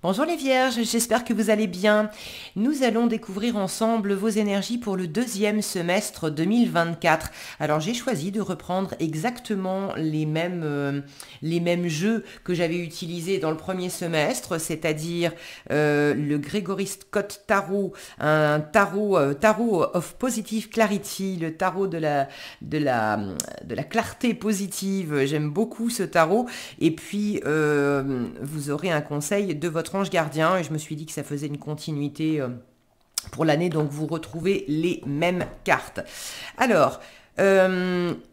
Bonjour les Vierges, j'espère que vous allez bien. Nous allons découvrir ensemble vos énergies pour le deuxième semestre 2024. Alors j'ai choisi de reprendre exactement les mêmes jeux que j'avais utilisés dans le premier semestre, c'est-à-dire le Gregory Scott Tarot, un tarot of Positive Clarity, le tarot de la clarté positive. J'aime beaucoup ce tarot. Et puis vous aurez un conseil de votre ange gardien et je me suis dit que ça faisait une continuité pour l'année, donc vous retrouvez les mêmes cartes. Alors,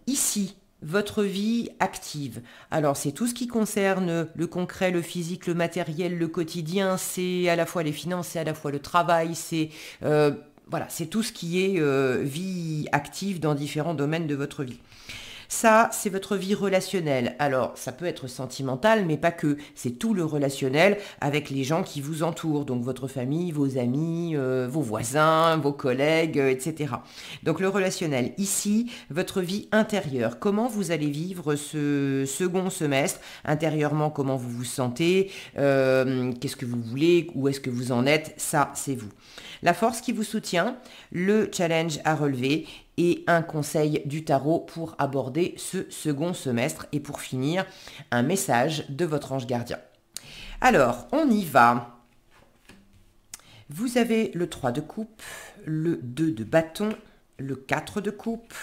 ici, votre vie active. Alors, c'est tout ce qui concerne le concret, le physique, le matériel, le quotidien, c'est à la fois les finances, c'est à la fois le travail, c'est... voilà, c'est tout ce qui est vie active dans différents domaines de votre vie. Ça, c'est votre vie relationnelle. Alors, ça peut être sentimental, mais pas que. C'est tout le relationnel avec les gens qui vous entourent. Donc, votre famille, vos amis, vos voisins, vos collègues, etc. Donc, le relationnel. Ici, votre vie intérieure. Comment vous allez vivre ce second semestre? Intérieurement, comment vous vous sentez? Qu'est-ce que vous voulez? Où est-ce que vous en êtes? Ça, c'est vous. La force qui vous soutient, le challenge à relever et un conseil du tarot pour aborder ce second semestre et pour finir, un message de votre ange gardien. Alors, on y va. Vous avez le 3 de coupe, le 2 de bâton, le 4 de coupe,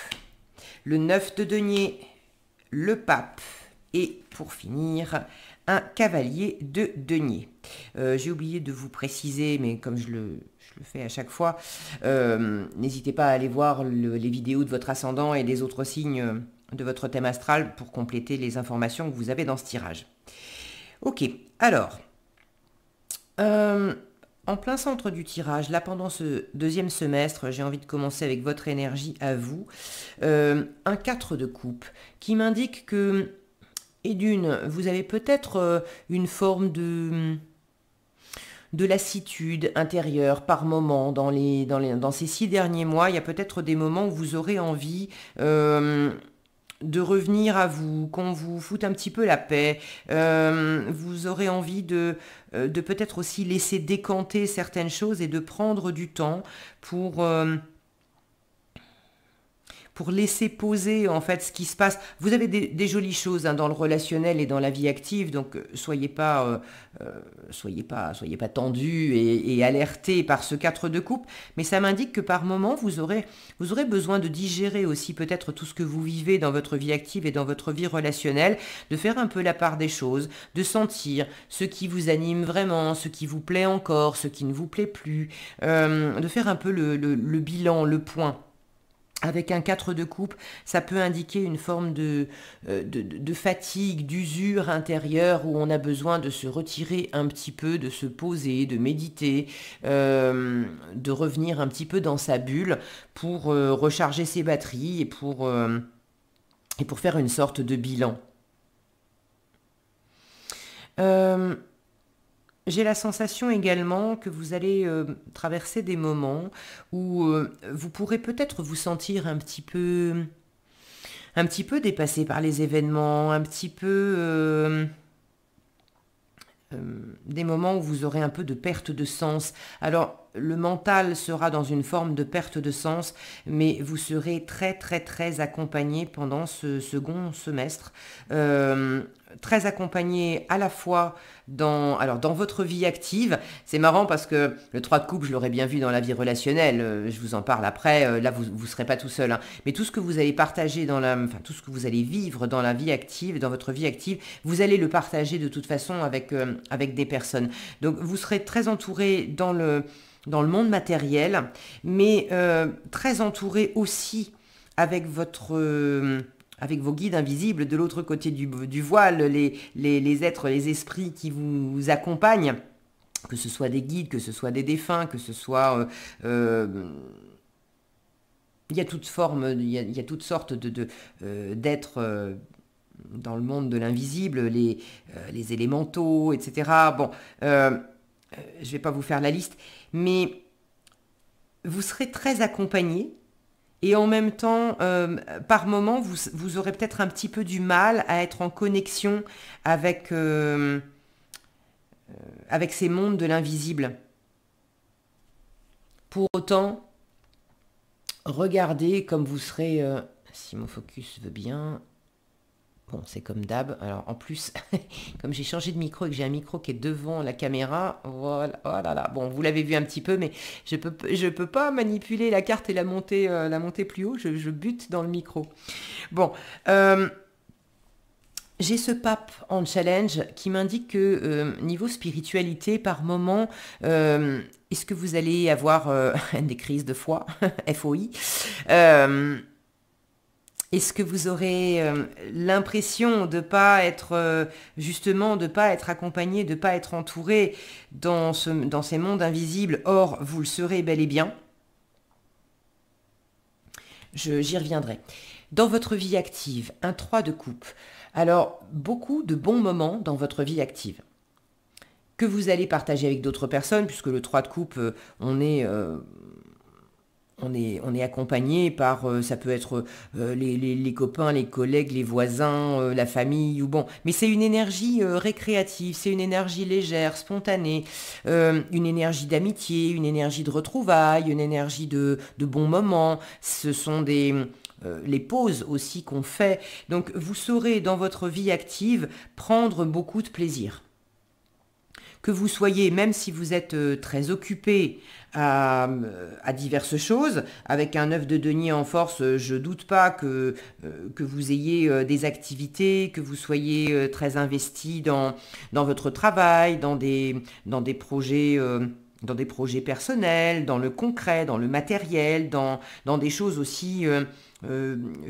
le 9 de denier, le pape et pour finir, un cavalier de denier. J'ai oublié de vous préciser, mais comme je le fais à chaque fois, n'hésitez pas à aller voir les vidéos de votre ascendant et des autres signes de votre thème astral pour compléter les informations que vous avez dans ce tirage. Ok, alors, en plein centre du tirage, là pendant ce deuxième semestre, j'ai envie de commencer avec votre énergie à vous, un 4 de coupe qui m'indique que, et d'une, vous avez peut-être une forme de lassitude intérieure par moment dans ces 6 derniers mois. Il y a peut-être des moments où vous aurez envie de revenir à vous, qu'on vous foute un petit peu la paix. Vous aurez envie de peut-être aussi laisser décanter certaines choses et de prendre du temps pour laisser poser en fait ce qui se passe. Vous avez des jolies choses dans le relationnel et dans la vie active, donc soyez pas tendus et alertés par ce 4 de coupe, mais ça m'indique que par moment vous aurez besoin de digérer aussi peut-être tout ce que vous vivez dans votre vie active et dans votre vie relationnelle, de faire un peu la part des choses, de sentir ce qui vous anime vraiment, ce qui vous plaît encore, ce qui ne vous plaît plus, de faire un peu le bilan, le point. Avec un 4 de coupe, ça peut indiquer une forme de fatigue, d'usure intérieure où on a besoin de se retirer un petit peu, de se poser, de méditer, de revenir un petit peu dans sa bulle pour recharger ses batteries et pour faire une sorte de bilan. J'ai la sensation également que vous allez traverser des moments où vous pourrez peut-être vous sentir un petit peu dépassé par les événements, un petit peu des moments où vous aurez un peu de perte de sens. Alors, le mental sera dans une forme de perte de sens, mais vous serez très très très accompagné pendant ce second semestre. Très accompagné à la fois dans votre vie active. C'est marrant parce que le 3 de coupe, je l'aurais bien vu dans la vie relationnelle, je vous en parle après, là vous ne serez pas tout seul, hein. Mais tout ce que vous allez partager tout ce que vous allez vivre dans la vie active, dans votre vie active, vous allez le partager de toute façon avec des personnes. Donc vous serez très entouré dans le monde matériel, mais très entouré aussi avec avec vos guides invisibles de l'autre côté du voile, les êtres, les esprits qui vous accompagnent, que ce soit des guides, que ce soit des défunts, que ce soit... il y a toutes formes, il y a toutes sortes d'êtres dans le monde de l'invisible, les élémentaux, etc. Bon, je ne vais pas vous faire la liste, mais vous serez très accompagné. Et en même temps, par moment, vous aurez peut-être un petit peu du mal à être en connexion avec avec ces mondes de l'invisible. Pour autant, regardez comme vous serez, si mon focus veut bien. Bon, c'est comme d'hab. Alors, en plus, comme j'ai changé de micro et que j'ai un micro qui est devant la caméra, voilà, oh là là. Bon, vous l'avez vu un petit peu, mais je peux pas manipuler la carte et la monter plus haut. Je bute dans le micro. Bon, j'ai ce pape en challenge qui m'indique que niveau spiritualité, par moment, est-ce que vous allez avoir des crises de foi, FOI est-ce que vous aurez l'impression de pas être justement de pas être accompagné, de pas être entouré dans ces mondes invisibles? Or, vous le serez bel et bien. J'y reviendrai. Dans votre vie active, un 3 de coupe. Alors, beaucoup de bons moments dans votre vie active que vous allez partager avec d'autres personnes, puisque le 3 de coupe, on est accompagné par, ça peut être les copains, les collègues, les voisins, la famille, ou bon. Mais c'est une énergie récréative, c'est une énergie légère, spontanée, une énergie d'amitié, une énergie de retrouvailles, une énergie de bons moments. Ce sont les pauses aussi qu'on fait. Donc vous saurez dans votre vie active prendre beaucoup de plaisir. Que vous soyez, même si vous êtes très occupé à diverses choses, avec un 9 de denier en force, je doute pas que vous ayez des activités, que vous soyez très investi dans votre travail, dans des projets personnels, dans le concret, dans le matériel, dans des choses aussi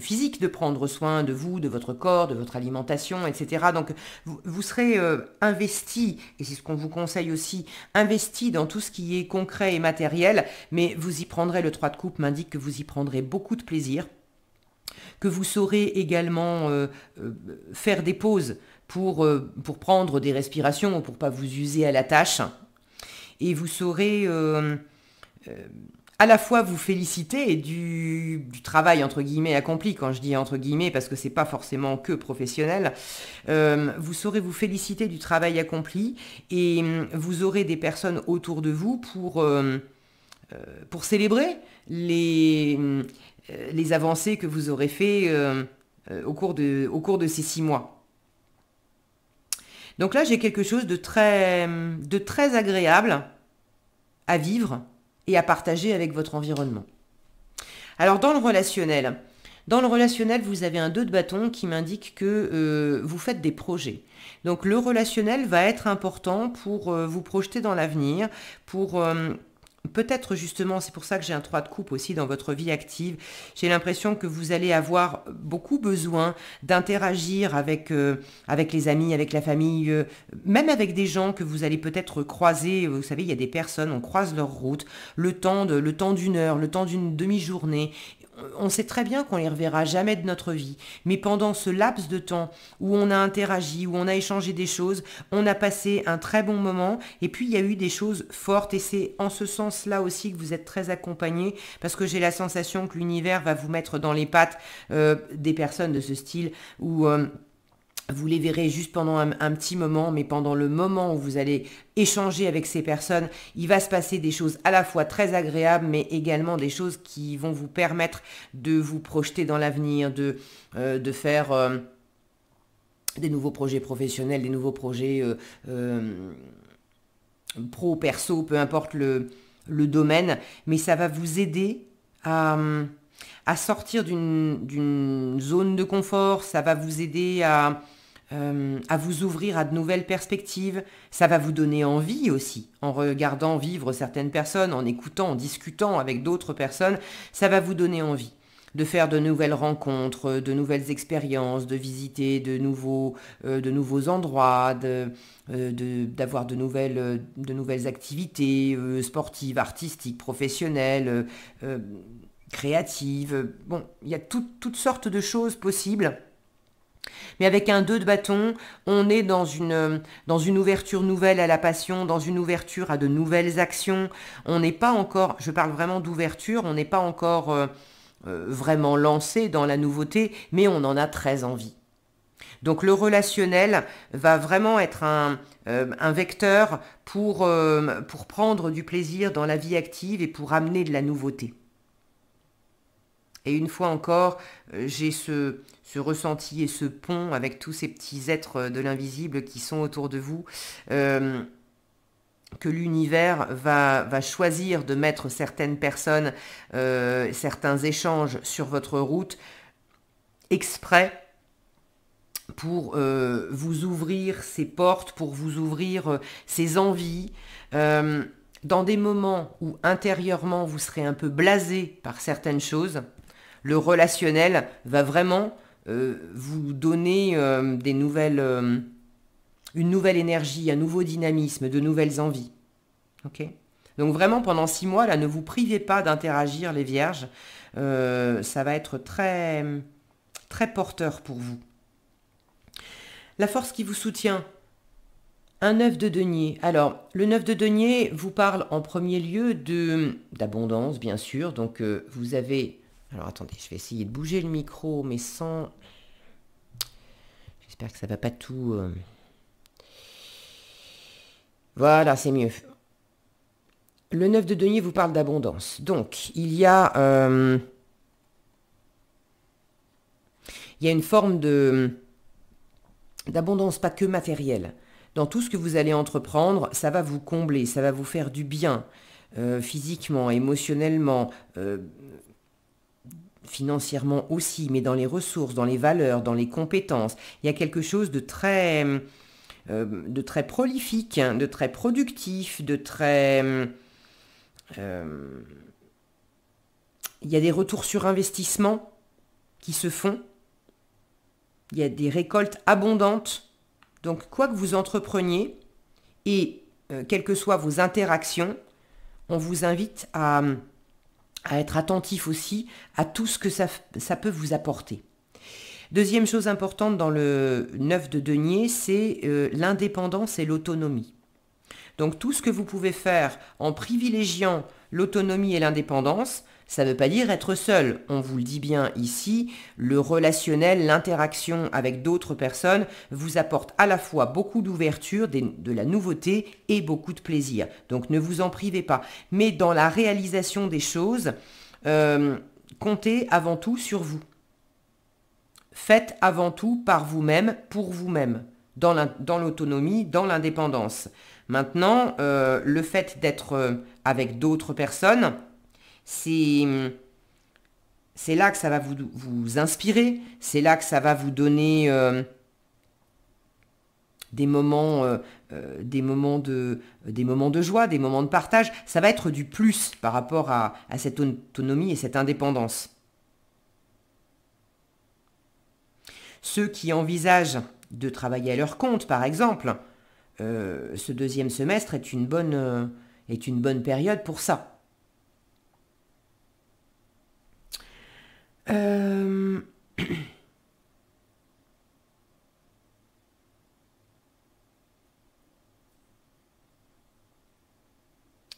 physiques, de prendre soin de vous, de votre corps, de votre alimentation, etc. Donc vous serez investi, et c'est ce qu'on vous conseille aussi, investi dans tout ce qui est concret et matériel, mais vous y prendrez, le 3 de coupe m'indique que vous y prendrez beaucoup de plaisir, que vous saurez également faire des pauses pour prendre des respirations, ou pour pas vous user à la tâche. Et vous saurez à la fois vous féliciter du travail entre guillemets accompli, quand je dis entre guillemets parce que c'est pas forcément que professionnel, vous saurez vous féliciter du travail accompli, et vous aurez des personnes autour de vous pour célébrer les avancées que vous aurez fait au cours de ces 6 mois. Donc là, j'ai quelque chose de très agréable à vivre et à partager avec votre environnement. Alors, dans le relationnel, vous avez un 2 de bâton qui m'indique que vous faites des projets. Donc, le relationnel va être important pour vous projeter dans l'avenir, pour peut-être justement, c'est pour ça que j'ai un 3 de coupe aussi dans votre vie active. J'ai l'impression que vous allez avoir beaucoup besoin d'interagir avec les amis, avec la famille, même avec des gens que vous allez peut-être croiser. Vous savez, il y a des personnes, on croise leur route, le temps d'une heure, le temps d'une demi-journée. On sait très bien qu'on les reverra jamais de notre vie, mais pendant ce laps de temps où on a interagi, où on a échangé des choses, on a passé un très bon moment, et puis il y a eu des choses fortes, et c'est en ce sens-là aussi que vous êtes très accompagnés, parce que j'ai la sensation que l'univers va vous mettre dans les pattes des personnes de ce style, où vous les verrez juste pendant un petit moment, mais pendant le moment où vous allez échanger avec ces personnes, il va se passer des choses à la fois très agréables, mais également des choses qui vont vous permettre de vous projeter dans l'avenir, de faire des nouveaux projets professionnels, des nouveaux projets pro, perso, peu importe le domaine, mais ça va vous aider à sortir d'une zone de confort, ça va vous aider à vous ouvrir à de nouvelles perspectives. Ça va vous donner envie aussi, en regardant vivre certaines personnes, en écoutant, en discutant avec d'autres personnes, ça va vous donner envie de faire de nouvelles rencontres, de nouvelles expériences, de visiter de nouveaux endroits, d'avoir de nouvelles activités sportives, artistiques, professionnelles, créatives. Bon, il y a toutes sortes de choses possibles. Mais avec un 2 de bâton, on est dans une ouverture nouvelle à la passion, dans une ouverture à de nouvelles actions. On n'est pas encore, je parle vraiment d'ouverture, on n'est pas encore vraiment lancé dans la nouveauté, mais on en a très envie. Donc le relationnel va vraiment être un vecteur pour prendre du plaisir dans la vie active et pour amener de la nouveauté. Et une fois encore, j'ai ce ressenti et ce pont avec tous ces petits êtres de l'invisible qui sont autour de vous, que l'univers va choisir de mettre certaines personnes, certains échanges sur votre route exprès pour vous ouvrir ces portes, pour vous ouvrir ces envies, dans des moments où intérieurement vous serez un peu blasé par certaines choses. Le relationnel va vraiment vous donner une nouvelle énergie, un nouveau dynamisme, de nouvelles envies. Ok ? Donc vraiment pendant 6 mois, là, ne vous privez pas d'interagir les vierges. Ça va être très, très porteur pour vous. La force qui vous soutient, un 9 de denier. Alors, le 9 de denier vous parle en premier lieu d'abondance, bien sûr. Donc, vous avez... Alors, attendez, je vais essayer de bouger le micro, mais sans... J'espère que ça ne va pas tout... Voilà, c'est mieux. Le 9 de denier vous parle d'abondance. Donc, il y a une forme d'abondance, pas que matérielle. Dans tout ce que vous allez entreprendre, ça va vous combler, ça va vous faire du bien, physiquement, émotionnellement, financièrement aussi, mais dans les ressources, dans les valeurs, dans les compétences. Il y a quelque chose de très prolifique, hein, de très productif, de très... il y a des retours sur investissement qui se font. Il y a des récoltes abondantes. Donc, quoi que vous entrepreniez, et quelles que soient vos interactions, on vous invite à être attentif aussi à tout ce que ça peut vous apporter. Deuxième chose importante dans le 9 de denier, c'est l'indépendance et l'autonomie. Donc, tout ce que vous pouvez faire en privilégiant l'autonomie et l'indépendance, ça ne veut pas dire être seul. On vous le dit bien ici, le relationnel, l'interaction avec d'autres personnes vous apporte à la fois beaucoup d'ouverture, de la nouveauté et beaucoup de plaisir. Donc ne vous en privez pas. Mais dans la réalisation des choses, comptez avant tout sur vous. Faites avant tout par vous-même, pour vous-même, dans l'autonomie, dans l'indépendance. Maintenant, le fait d'être avec d'autres personnes, c'est là que ça va vous inspirer, c'est là que ça va vous donner des moments de joie, des moments de partage. Ça va être du plus par rapport à cette autonomie et cette indépendance. Ceux qui envisagent de travailler à leur compte, par exemple, ce deuxième semestre est une bonne période pour ça.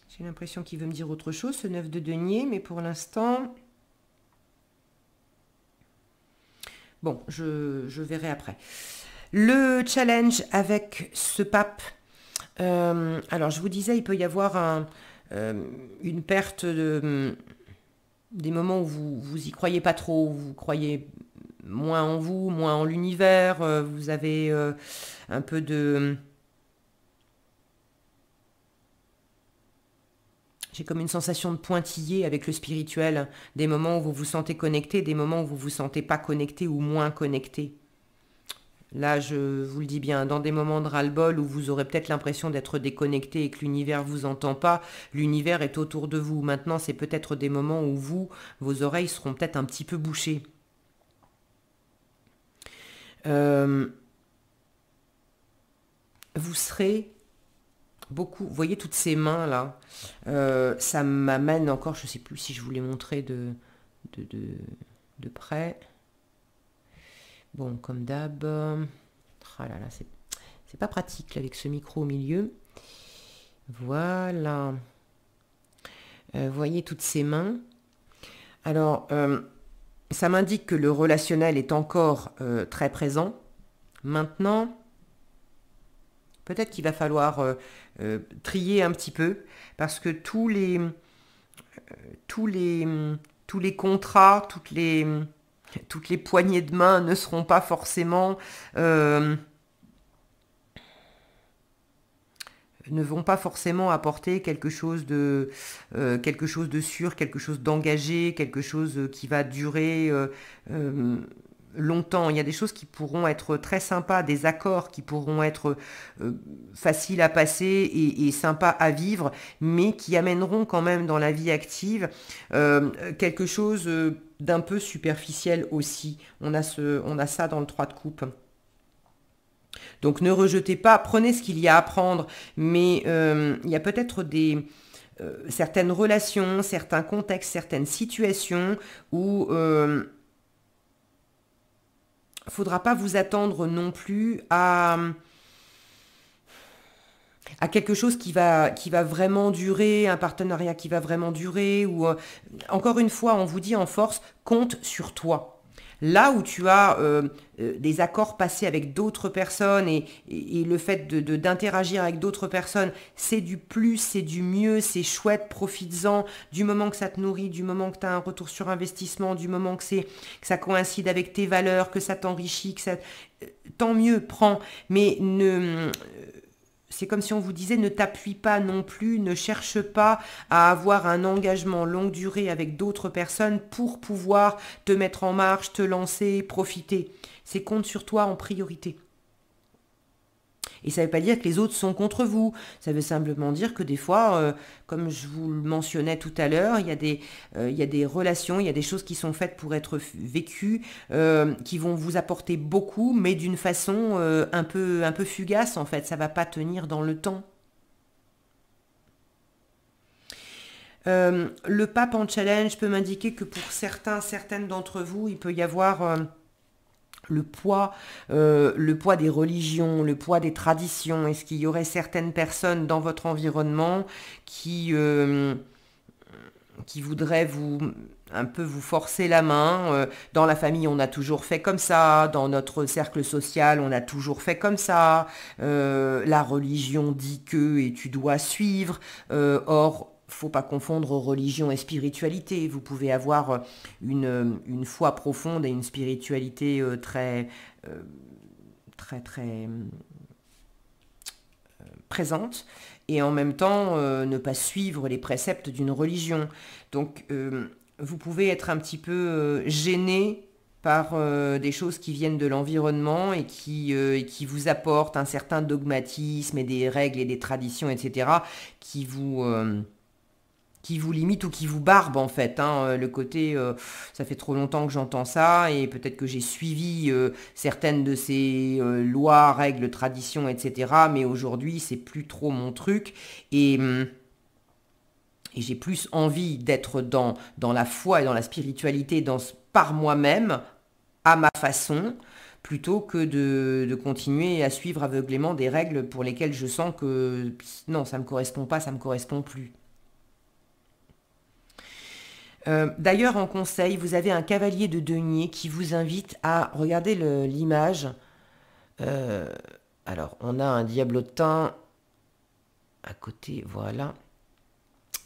J'ai l'impression qu'il veut me dire autre chose, ce 9 de denier, mais pour l'instant... Bon, je verrai après. Le challenge avec ce pape, alors je vous disais, il peut y avoir une perte des moments où vous y croyez pas trop, où vous croyez moins en vous, moins en l'univers, vous avez un peu de... J'ai comme une sensation de pointillé avec le spirituel, des moments où vous vous sentez connecté, des moments où vous vous sentez pas connecté ou moins connecté. Là, je vous le dis bien, dans des moments de ras-le-bol où vous aurez peut-être l'impression d'être déconnecté et que l'univers vous entend pas, l'univers est autour de vous. Maintenant, c'est peut-être des moments où vos oreilles seront peut-être un petit peu bouchées. Vous serez... beaucoup, vous voyez toutes ces mains là, ça m'amène encore, je ne sais plus si je vous l'ai montré de près. Bon, comme d'hab, ah là là, c'est pas pratique là, avec ce micro au milieu. Voilà. Vous voyez toutes ces mains. Alors, ça m'indique que le relationnel est encore très présent. Maintenant, peut-être qu'il va falloir trier un petit peu, parce que tous les, tous les contrats, toutes les poignées de main ne seront pas forcément... ne vont pas forcément apporter quelque chose de sûr, quelque chose d'engagé, quelque chose qui va durer longtemps. Il y a des choses qui pourront être très sympas, des accords qui pourront être faciles à passer et sympas à vivre, mais qui amèneront quand même dans la vie active quelque chose d'un peu superficiel aussi. On a ça dans le 3 de coupe. Donc ne rejetez pas, prenez ce qu'il y a à prendre, mais il y a peut-être certaines relations, certains contextes, certaines situations où faudra pas vous attendre non plus à quelque chose qui va vraiment durer, un partenariat qui va vraiment durer, ou encore une fois, on vous dit en force, compte sur toi. Là où tu as des accords passés avec d'autres personnes et le fait d'interagir avec d'autres personnes, c'est du plus, c'est du mieux, c'est chouette, profites-en, du moment que ça te nourrit, du moment que tu as un retour sur investissement, du moment que ça coïncide avec tes valeurs, que ça t'enrichit, tant mieux, prends. Mais c'est comme si on vous disait ne t'appuie pas non plus, ne cherche pas à avoir un engagement longue durée avec d'autres personnes pour pouvoir te mettre en marche, te lancer, profiter. C'est compte sur toi en priorité. Et ça ne veut pas dire que les autres sont contre vous. Ça veut simplement dire que des fois, comme je vous le mentionnais tout à l'heure, il y a des relations, il y a des choses qui sont faites pour être vécues, qui vont vous apporter beaucoup, mais d'une façon un peu fugace en fait. Ça ne va pas tenir dans le temps. Le pape en challenge peut m'indiquer que pour certaines d'entre vous, il peut y avoir le poids des religions, le poids des traditions. Est-ce qu'il y aurait certaines personnes dans votre environnement qui voudraient un peu vous forcer la main? Dans la famille, on a toujours fait comme ça. Dans notre cercle social, on a toujours fait comme ça. La religion dit que et tu dois suivre. Or, faut pas confondre religion et spiritualité. Vous pouvez avoir une foi profonde et une spiritualité très présente, et en même temps ne pas suivre les préceptes d'une religion. Donc vous pouvez être un petit peu gêné par des choses qui viennent de l'environnement et qui vous apportent un certain dogmatisme et des règles et des traditions, etc., qui vous limite ou qui vous barbe en fait. Le côté, ça fait trop longtemps que j'entends ça et peut-être que j'ai suivi certaines de ces lois, règles, traditions, etc. Mais aujourd'hui, c'est plus trop mon truc et j'ai plus envie d'être dans la foi et dans la spiritualité par moi-même, à ma façon, plutôt que de continuer à suivre aveuglément des règles pour lesquelles je sens que non, ça me correspond pas, ça me correspond plus. D'ailleurs, en conseil, vous avez un cavalier de denier qui vous invite à regarder l'image. Euh, alors, on a un diablotin à côté, voilà,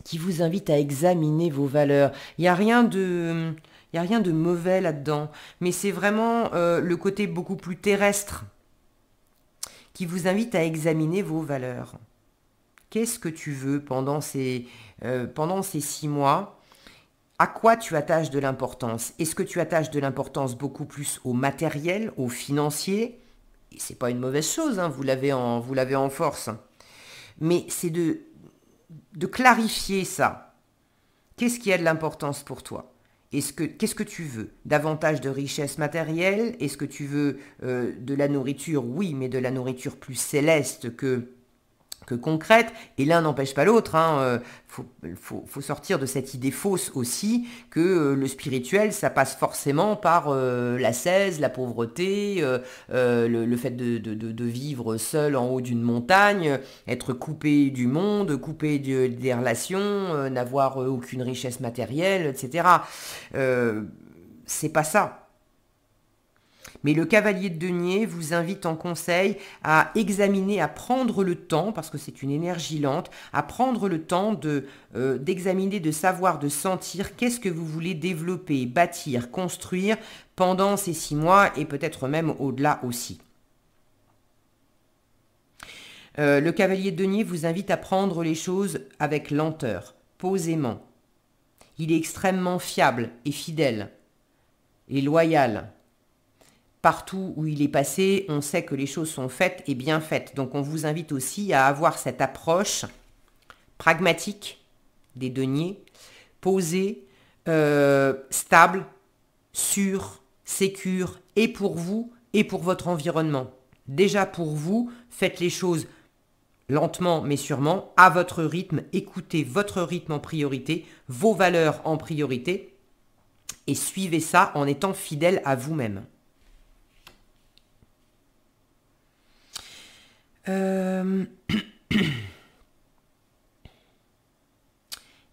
qui vous invite à examiner vos valeurs. Il n'y a rien de mauvais là-dedans, mais c'est vraiment le côté beaucoup plus terrestre qui vous invite à examiner vos valeurs. Qu'est-ce que tu veux pendant ces 6 mois? À quoi tu attaches de l'importance? Est-ce que tu attaches de l'importance beaucoup plus au matériel, au financier? Et c'est pas une mauvaise chose, vous l'avez en force. Mais c'est de clarifier ça. Qu'est-ce qui a de l'importance pour toi? Qu'est-ce que tu veux? Davantage de richesse matérielle? Est-ce que tu veux de la nourriture? Oui, mais de la nourriture plus céleste que concrète, et l'un n'empêche pas l'autre. Faut sortir de cette idée fausse aussi que le spirituel, ça passe forcément par l'ascèse, la pauvreté, le fait de vivre seul en haut d'une montagne, être coupé du monde, coupé des relations, n'avoir aucune richesse matérielle, etc. C'est pas ça. Mais le cavalier de denier vous invite en conseil à examiner, à prendre le temps, parce que c'est une énergie lente, à prendre le temps d'examiner, de savoir, de sentir qu'est-ce que vous voulez développer, bâtir, construire pendant ces 6 mois et peut-être même au-delà aussi. Le cavalier de denier vous invite à prendre les choses avec lenteur, posément. Il est extrêmement fiable et fidèle et loyal. Partout où il est passé, on sait que les choses sont faites et bien faites. Donc on vous invite aussi à avoir cette approche pragmatique des deniers, posée, stable, sûre, sécure, et pour vous et pour votre environnement. Déjà pour vous, faites les choses lentement mais sûrement, à votre rythme, écoutez votre rythme en priorité, vos valeurs en priorité, et suivez ça en étant fidèle à vous-même.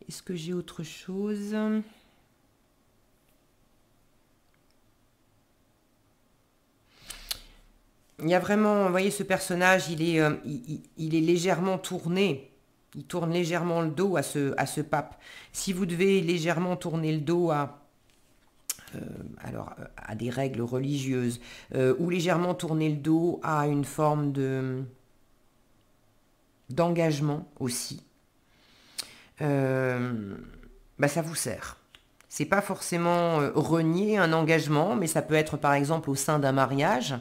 Est-ce que j'ai autre chose ? Il y a vraiment, vous voyez, ce personnage, il est légèrement tourné. Il tourne légèrement le dos à ce pape. Si vous devez légèrement tourner le dos à des règles religieuses, ou légèrement tourner le dos à une forme d'engagement aussi, ça vous sert. C'est pas forcément renier un engagement, mais ça peut être par exemple au sein d'un mariage,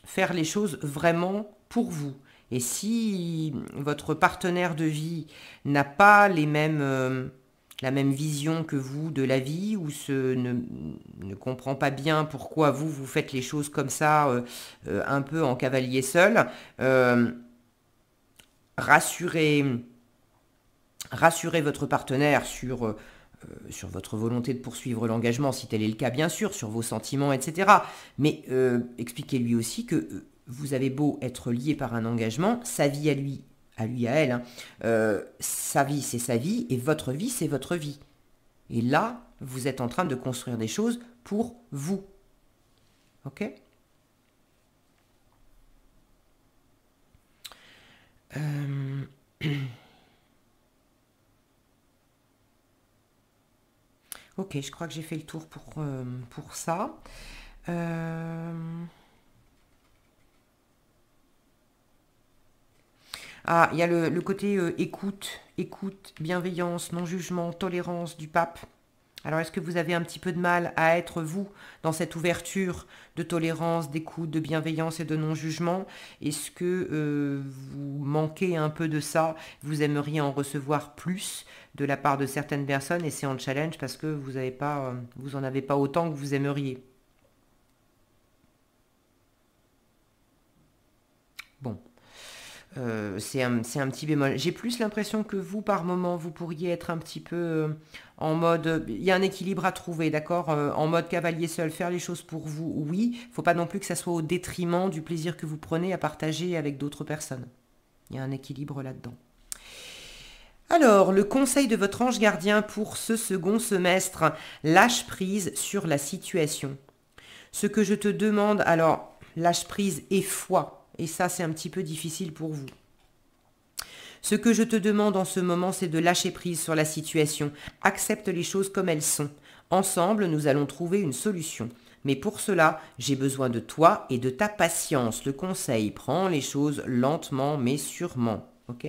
faire les choses vraiment pour vous. Et si votre partenaire de vie n'a pas la même vision que vous de la vie, ou ne comprend pas bien pourquoi vous faites les choses comme ça, un peu en cavalier seul, rassurez votre partenaire sur votre volonté de poursuivre l'engagement, si tel est le cas, bien sûr, sur vos sentiments, etc. Mais expliquez-lui aussi que vous avez beau être lié par un engagement, sa vie à lui, à elle, hein, sa vie c'est sa vie, et votre vie c'est votre vie. Et là, vous êtes en train de construire des choses pour vous. Ok ? Ok, je crois que j'ai fait le tour pour ça. Ah, il y a le côté écoute, bienveillance, non-jugement, tolérance du pape. Alors, est-ce que vous avez un petit peu de mal à être, vous, dans cette ouverture de tolérance, d'écoute, de bienveillance et de non-jugement? Est-ce que vous manquez un peu de ça? Vous aimeriez en recevoir plus de la part de certaines personnes, et c'est en challenge parce que vous en avez pas autant que vous aimeriez. Bon. C'est un petit bémol. J'ai plus l'impression que vous, par moment, vous pourriez être un petit peu en mode... Il y a un équilibre à trouver, d'accord? En mode cavalier seul, faire les choses pour vous, oui. Faut pas non plus que ça soit au détriment du plaisir que vous prenez à partager avec d'autres personnes. Il y a un équilibre là-dedans. Alors, le conseil de votre ange gardien pour ce second semestre, lâche prise sur la situation. Ce que je te demande, alors, lâche prise et foi. Et ça, c'est un petit peu difficile pour vous. Ce que je te demande en ce moment, c'est de lâcher prise sur la situation. Accepte les choses comme elles sont. Ensemble, nous allons trouver une solution. Mais pour cela, j'ai besoin de toi et de ta patience. Le conseil, prends les choses lentement mais sûrement. Ok ?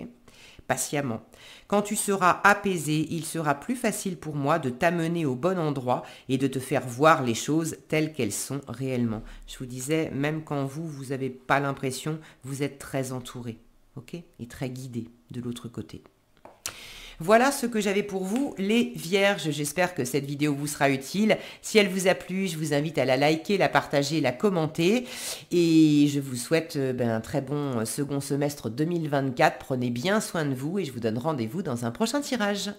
Patiemment. Quand tu seras apaisé, il sera plus facile pour moi de t'amener au bon endroit et de te faire voir les choses telles qu'elles sont réellement. Je vous disais, même quand vous n'avez pas l'impression, vous êtes très entouré, ok ? Et très guidé de l'autre côté. Voilà ce que j'avais pour vous, les vierges. J'espère que cette vidéo vous sera utile. Si elle vous a plu, je vous invite à la liker, la partager, la commenter. Et je vous souhaite un très bon second semestre 2024. Prenez bien soin de vous et je vous donne rendez-vous dans un prochain tirage.